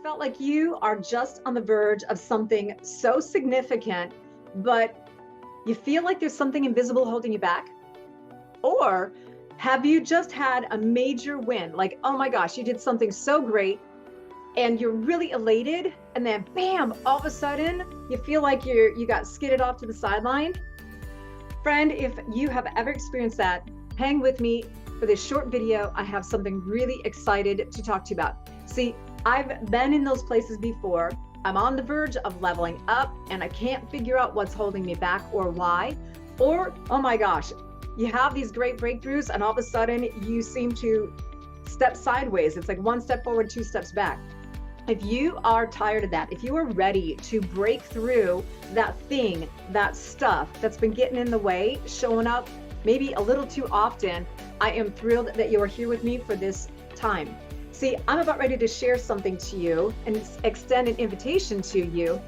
felt like you are just on the verge of something so significant, but you feel like there's something invisible holding you back? Or have you just had a major win? Like, oh my gosh, you did something so great and you're really elated, and then bam, all of a sudden you feel like you got skidded off to the sideline. Friend, if you have ever experienced that, hang with me for this short video. I have something really excited to talk to you about. See, I've been in those places before. I'm on the verge of leveling up and I can't figure out what's holding me back or why. Or, oh my gosh, you have these great breakthroughs and all of a sudden you seem to step sideways. It's like one step forward, two steps back. If you are tired of that, if you are ready to break through that thing, that stuff that's been getting in the way, showing up maybe a little too often, I am thrilled that you are here with me for this time. See, I'm about ready to share something to you and extend an invitation to you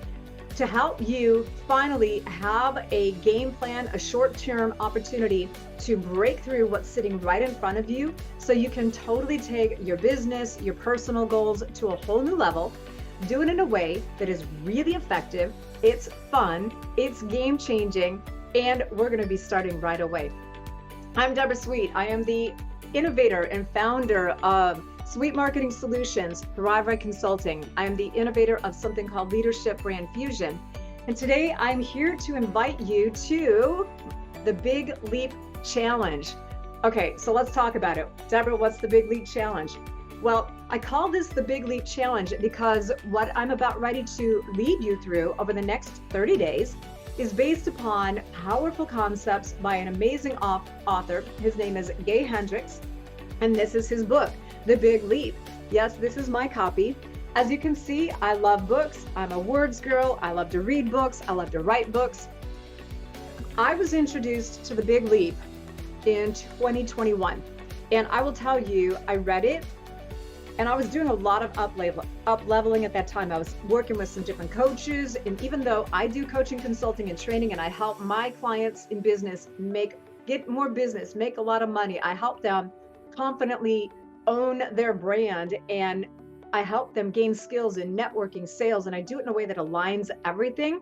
to help you finally have a game plan, a short-term opportunity to break through what's sitting right in front of you so you can totally take your business, your personal goals to a whole new level, do it in a way that is really effective, it's fun, it's game-changing, and we're gonna be starting right away. I'm Deborah Sweet. I am the innovator and founder of Sweet Marketing Solutions, Thrive Right Consulting. I am the innovator of something called Leadership Brand Fusion. And today I'm here to invite you to the Big Leap Challenge. Okay, so let's talk about it. Deborah, what's the Big Leap Challenge? Well, I call this the Big Leap Challenge because what I'm about ready to lead you through over the next 30 days is based upon powerful concepts by an amazing author. His name is Gay Hendricks, and this is his book, The Big Leap. Yes, this is my copy. As you can see, I love books. I'm a words girl. I love to read books. I love to write books. I was introduced to The Big Leap in 2021. And I will tell you, I read it and I was doing a lot of up leveling at that time. I was working with some different coaches. And even though I do coaching, consulting, and training, and I help my clients in business get more business, make a lot of money, I help them confidently own their brand, and I help them gain skills in networking, sales, and I do it in a way that aligns everything.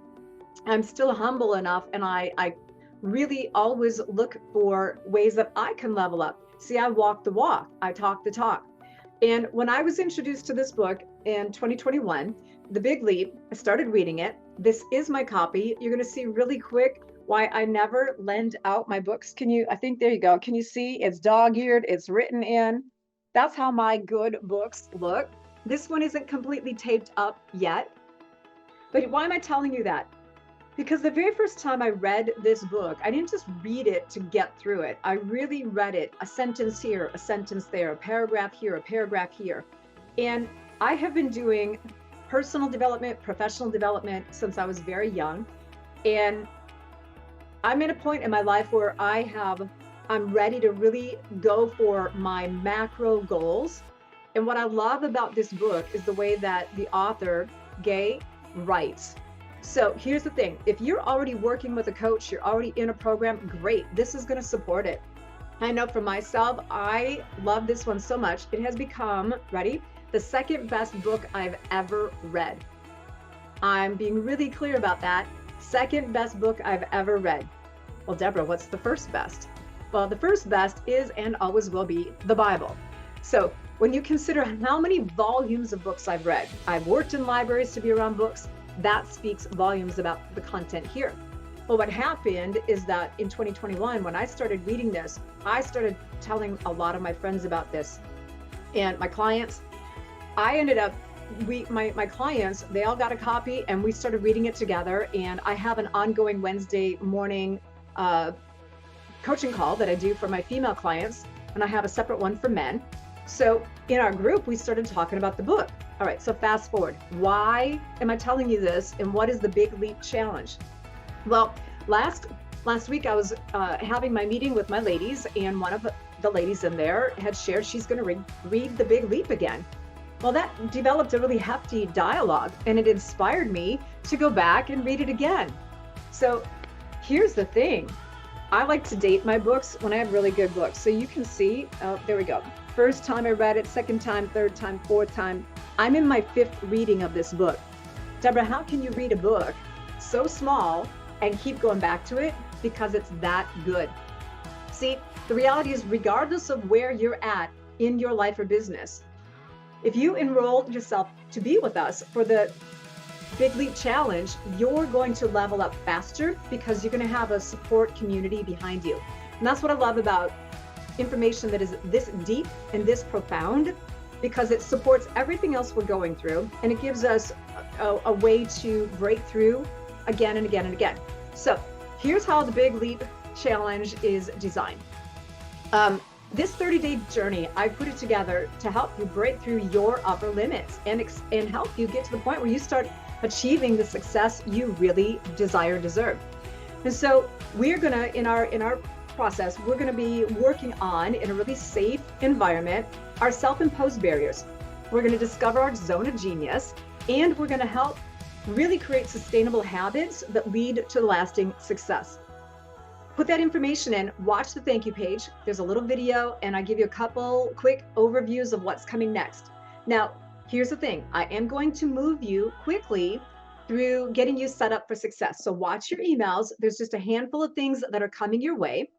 I'm still humble enough, and I really always look for ways that I can level up. See, I walk the walk, I talk the talk. And when I was introduced to this book in 2021, The Big Leap, I started reading it. This is my copy. You're going to see really quick why I never lend out my books. I think there you go. Can you see? It's dog-eared, it's written in. That's how my good books look. This one isn't completely taped up yet. But why am I telling you that? Because the very first time I read this book, I didn't just read it to get through it. I really read it, a sentence here, a sentence there, a paragraph here, a paragraph here. And I have been doing personal development, professional development since I was very young. And I'm at a point in my life where I'm ready to really go for my macro goals. And what I love about this book is the way that the author, Gay, writes. So here's the thing. If you're already working with a coach, you're already in a program, great. This is going to support it. I know for myself, I love this one so much. It has become, ready, the second best book I've ever read. I'm being really clear about that. Second best book I've ever read. Well, Deborah, what's the first best? Well, the first best is and always will be the Bible. So when you consider how many volumes of books I've read, I've worked in libraries to be around books, that speaks volumes about the content here. Well, what happened is that in 2021, when I started reading this, I started telling a lot of my friends about this. And my clients, I ended up, my clients, they all got a copy and we started reading it together. And I have an ongoing Wednesday morning coaching call that I do for my female clients, and I have a separate one for men. So in our group, we started talking about the book. All right, so fast forward. Why am I telling you this, and what is the Big Leap Challenge? Well, last week I was having my meeting with my ladies, and one of the ladies in there had shared she's going to read The Big Leap again. Well, that developed a really hefty dialogue, and it inspired me to go back and read it again. So here's the thing. I like to date my books when I have really good books. So you can see, there we go. First time I read it, second time, third time, fourth time. I'm in my 5th reading of this book. Deborah, how can you read a book so small and keep going back to it? Because it's that good. See, the reality is, regardless of where you're at in your life or business, if you enroll yourself to be with us for the Big Leap Challenge, you're going to level up faster because you're going to have a support community behind you. And that's what I love about information that is this deep and this profound, because it supports everything else we're going through, and it gives us a way to break through again and again and again. So here's how the Big Leap Challenge is designed. This 30-day journey, I put it together to help you break through your upper limits and help you get to the point where you start achieving the success you really desire, deserve. And so we're gonna, in our process, we're gonna be working on, in a really safe environment, our self-imposed barriers. We're gonna discover our zone of genius, and we're gonna help really create sustainable habits that lead to lasting success. Put that information in, watch the thank you page. There's a little video, and I give you a couple quick overviews of what's coming next. Now, here's the thing. I am going to move you quickly through getting you set up for success. So watch your emails. There's just a handful of things that are coming your way.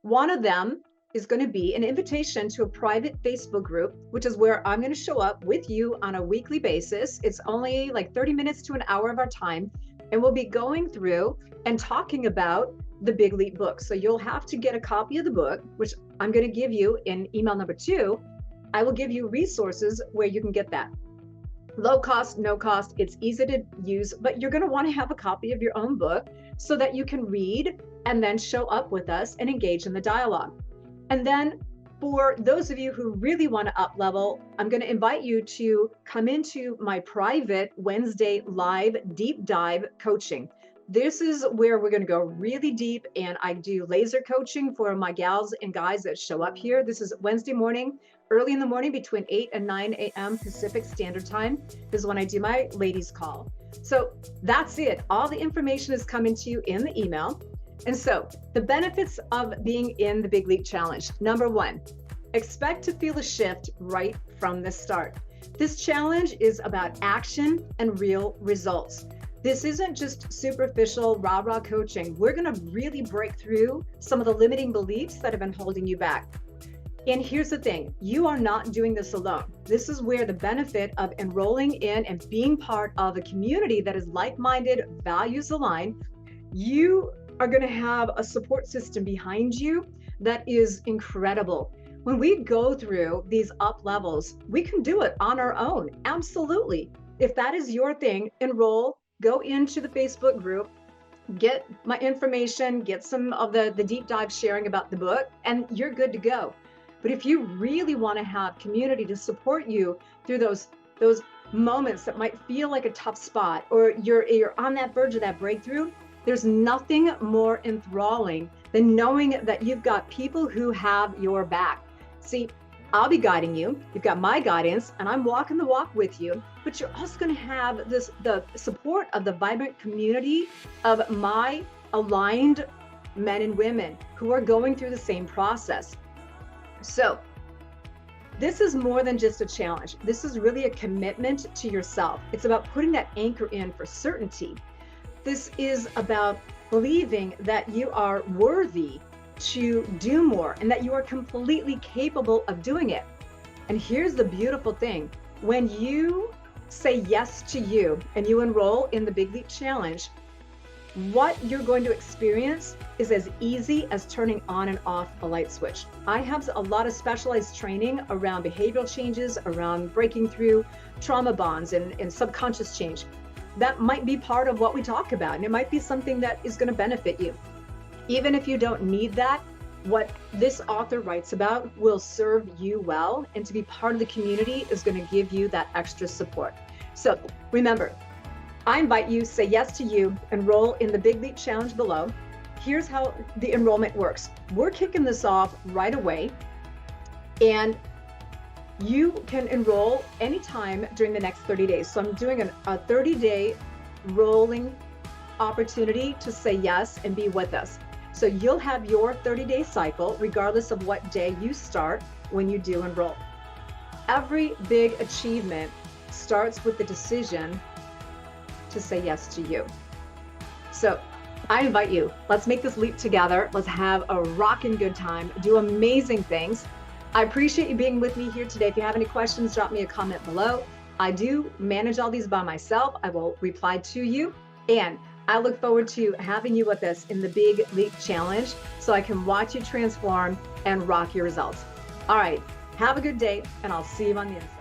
One of them is going to be an invitation to a private Facebook group, which is where I'm going to show up with you on a weekly basis. It's only like 30 minutes to an hour of our time, and we'll be going through and talking about the Big Leap book. So you'll have to get a copy of the book, which I'm going to give you in email number 2. I will give you resources where you can get that. Low cost, no cost, it's easy to use, but you're going to want to have a copy of your own book so that you can read and then show up with us and engage in the dialogue. And then for those of you who really want to up level, I'm going to invite you to come into my private Wednesday live deep dive coaching. This is where we're going to go really deep, and I do laser coaching for my gals and guys that show up here. This is Wednesday morning, early in the morning, between 8 and 9 a.m. Pacific Standard Time is when I do my ladies call. So that's it. All the information is coming to you in the email. And so the benefits of being in the Big Leap Challenge. Number 1, expect to feel a shift right from the start. This challenge is about action and real results. This isn't just superficial rah-rah coaching. We're going to really break through some of the limiting beliefs that have been holding you back. And here's the thing, you are not doing this alone. This is where the benefit of enrolling in and being part of a community that is like-minded, values aligned, you are going to have a support system behind you that is incredible. When we go through these up levels, we can do it on our own. Absolutely. If that is your thing, enroll, go into the Facebook group, get my information, get some of the deep dive sharing about the book, and you're good to go. But if you really want to have community to support you through those moments that might feel like a tough spot, or you're on that verge of that breakthrough, there's nothing more enthralling than knowing that you've got people who have your back. See, I'll be guiding you. You've got my guidance, and I'm walking the walk with you, but you're also going to have the support of the vibrant community of my aligned men and women who are going through the same process. So this is more than just a challenge. This is really a commitment to yourself. It's about putting that anchor in for certainty. This is about believing that you are worthy to do more and that you are completely capable of doing it. And here's the beautiful thing. When you say yes to you and you enroll in the Big Leap Challenge, what you're going to experience is as easy as turning on and off a light switch. I have a lot of specialized training around behavioral changes, around breaking through trauma bonds and subconscious change. That might be part of what we talk about, and it might be something that is going to benefit you. Even if you don't need that, what this author writes about will serve you well, and to be part of the community is going to give you that extra support. So remember, I invite you, say yes to you, enroll in the Big Leap Challenge below. Here's how the enrollment works. We're kicking this off right away, and you can enroll anytime during the next 30 days. So I'm doing a 30-day rolling opportunity to say yes and be with us. So you'll have your 30-day cycle regardless of what day you start when you do enroll. Every big achievement starts with the decision to say yes to you. So I invite you, let's make this leap together. Let's have a rockin' good time, do amazing things. I appreciate you being with me here today. If you have any questions, drop me a comment below. I do manage all these by myself. I will reply to you. And I look forward to having you with us in the Big Leap Challenge so I can watch you transform and rock your results. All right, have a good day, and I'll see you on the inside.